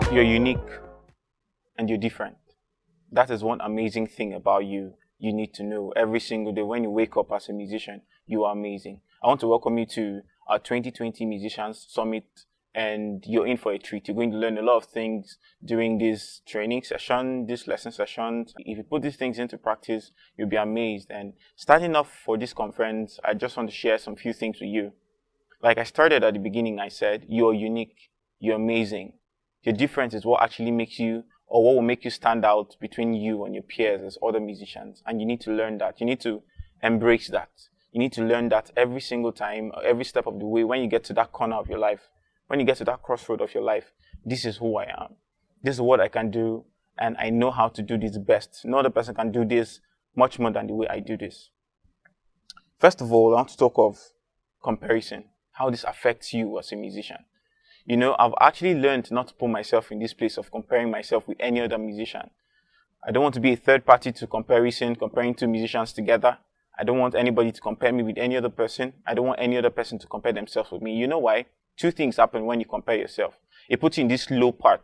You're unique and you're different. That is one amazing thing about you. You need to know every single day when you wake up as a musician, you are amazing. I want to welcome you to our 2020 Musicians Summit, and you're in for a treat. You're going to learn a lot of things during this training session, this lesson session. If you put these things into practice, you'll be amazed. And starting off for this conference, I just want to share some few things with you. Like I started at the beginning, I said, you're unique, you're amazing. Your difference is what actually makes you, or what will make you stand out between you and your peers as other musicians. And you need to learn that. You need to embrace that. You need to learn that every single time, every step of the way, when you get to that corner of your life, when you get to that crossroad of your life, this is who I am. This is what I can do, and I know how to do this best. No other person can do this much more than the way I do this. First of all, I want to talk of comparison, how this affects you as a musician. You know, I've actually learned not to put myself in this place of comparing myself with any other musician. I don't want to be a third party to comparison, comparing two musicians together. I don't want anybody to compare me with any other person. I don't want any other person to compare themselves with me. You know why? Two things happen when you compare yourself. It puts you in this low part,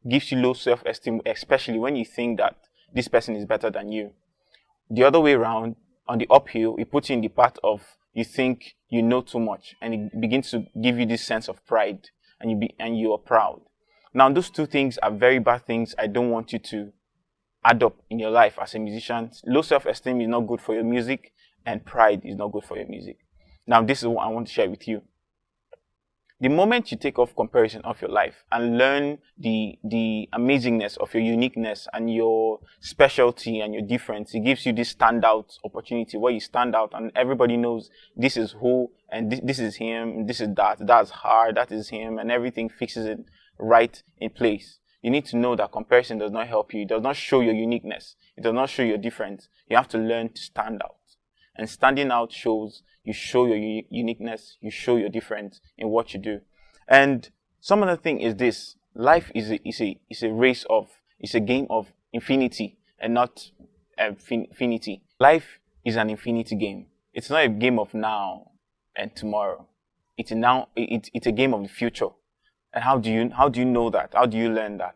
gives you low self-esteem, especially when you think that this person is better than you. The other way around, on the uphill, it puts you in the part of you think you know too much, and it begins to give you this sense of pride. And you are proud. Now, those two things are very bad things. I don't want you to add up in your life as a musician. Low self-esteem is not good for your music, and pride is not good for your music. Now, this is what I want to share with you. The moment you take off comparison of your life and learn the amazingness of your uniqueness and your specialty and your difference, it gives you this standout opportunity where you stand out and everybody knows this is who, and this is him, this is that's her, that is him, and everything fixes it right in place. You need to know that comparison does not help you. It does not show your uniqueness. It does not show your difference. You have to learn to stand out. And standing out shows you show your uniqueness, you show your difference in what you do. And some other thing is this: life is a race of, it's a game of infinity and not infinity. Life is an infinity game. It's not a game of now and tomorrow. It's a game of the future. And how do you know that? How do you learn that?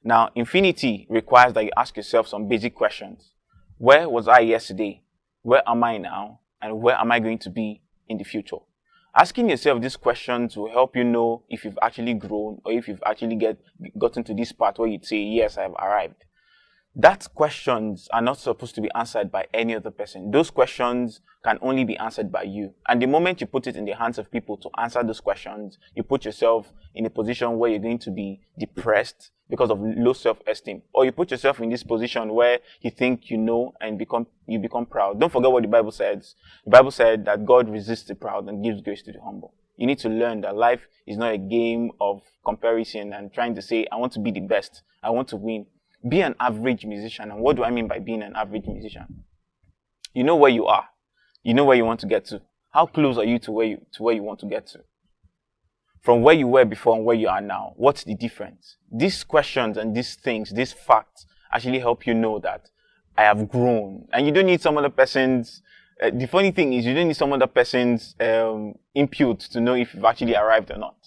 Now, infinity requires that you ask yourself some basic questions. Where was I yesterday? Where am I now? And where am I going to be in the future? Asking yourself these questions will help you know if you've actually grown or if you've actually gotten to this part where you'd say, yes, I've arrived. That questions are not supposed to be answered by any other person. Those questions can only be answered by you. And the moment you put it in the hands of people to answer those questions, you put yourself in a position where you're going to be depressed because of low self-esteem. Or you put yourself in this position where you think you know and you become proud. Don't forget what the Bible says. The Bible said that God resists the proud and gives grace to the humble. You need to learn that life is not a game of comparison and trying to say, I want to be the best. I want to win. Be an average musician. And what do I mean by being an average musician? You know where you are. You know where you want to get to. How close are you to where you want to get to? From where you were before and where you are now, what's the difference? These questions and these things, these facts actually help you know that I have grown. And you don't need some other person's, the funny thing is you don't need some other person's input to know if you've actually arrived or not.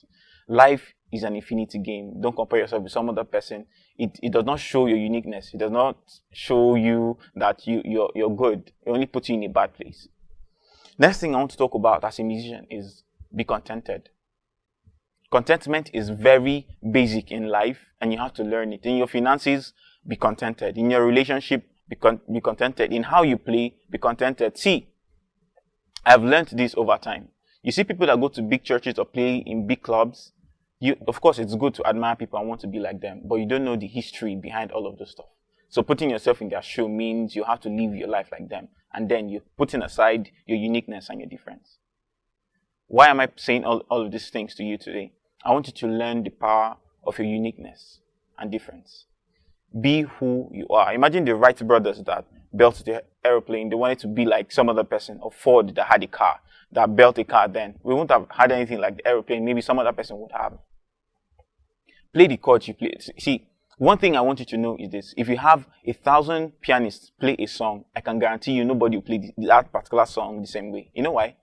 Life is an infinity game. Don't compare yourself with some other person. It does not show your uniqueness. It does not show you that you're good. It only puts you in a bad place. Next thing I want to talk about as a musician is be contented. Contentment is very basic in life and you have to learn it. In your finances, be contented. In your relationship, be contented. In how you play, be contented. See, I've learned this over time. You see people that go to big churches or play in big clubs, of course, it's good to admire people and want to be like them, but you don't know the history behind all of this stuff. So putting yourself in their shoe means you have to live your life like them. And then you're putting aside your uniqueness and your difference. Why am I saying all of these things to you today? I want you to learn the power of your uniqueness and difference. Be who you are. Imagine the Wright brothers that built the airplane. They wanted to be like some other person, or Ford that had a car, that built a car then. We wouldn't have had anything like the airplane. Maybe some other person would have. Play the chords you play. See, one thing I want you to know is this. If you have 1,000 pianists play a song, I can guarantee you nobody will play that particular song the same way. You know why?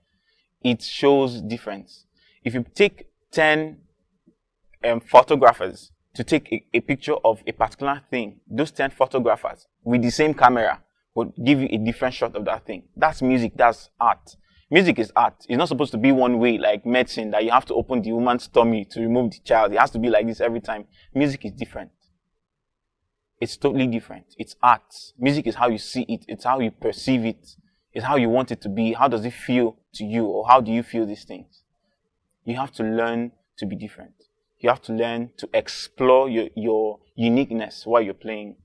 It shows difference. If you take 10 photographers, to take a picture of a particular thing, those 10 photographers with the same camera would give you a different shot of that thing. That's music, that's art. Music is art. It's not supposed to be one way like medicine, that you have to open the woman's tummy to remove the child. It has to be like this every time. Music is different. It's totally different. It's art. Music is how you see it. It's how you perceive it. It's how you want it to be. How does it feel to you? Or how do you feel these things? You have to learn to be different. You have to learn to explore your uniqueness while you're playing.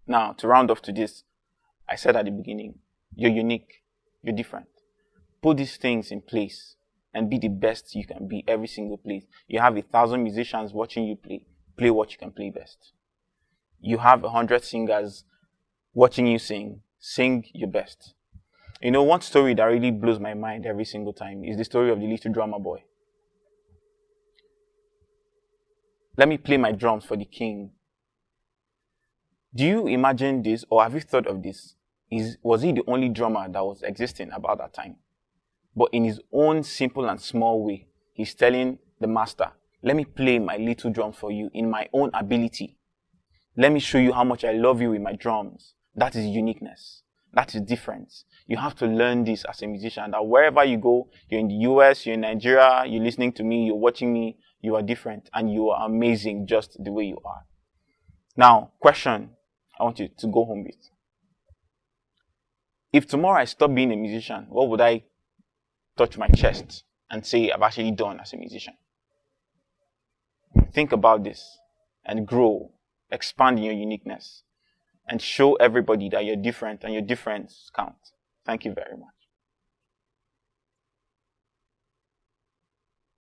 Now, to round off to this, I said at the beginning, you're unique. You're different. Put these things in place and be the best you can be every single place. You have 1,000 musicians watching you play. Play what you can play best. You have 100 singers watching you sing. Sing your best. You know, one story that really blows my mind every single time is the story of the little drummer boy. Let me play my drums for the king. Do you imagine this, or have you thought of this? Was he the only drummer that was existing about that time? But in his own simple and small way, he's telling the master, let me play my little drums for you in my own ability. Let me show you how much I love you with my drums. That is uniqueness. That is difference. You have to learn this as a musician, that wherever you go, you're in the US, you're in Nigeria, you're listening to me, you're watching me, you are different and you are amazing just the way you are. Now, question I want you to go home with. If tomorrow I stop being a musician, what would I touch my chest and say I've actually done as a musician? Think about this and grow, expand in your uniqueness, and show everybody that you're different and your difference counts. Thank you very much.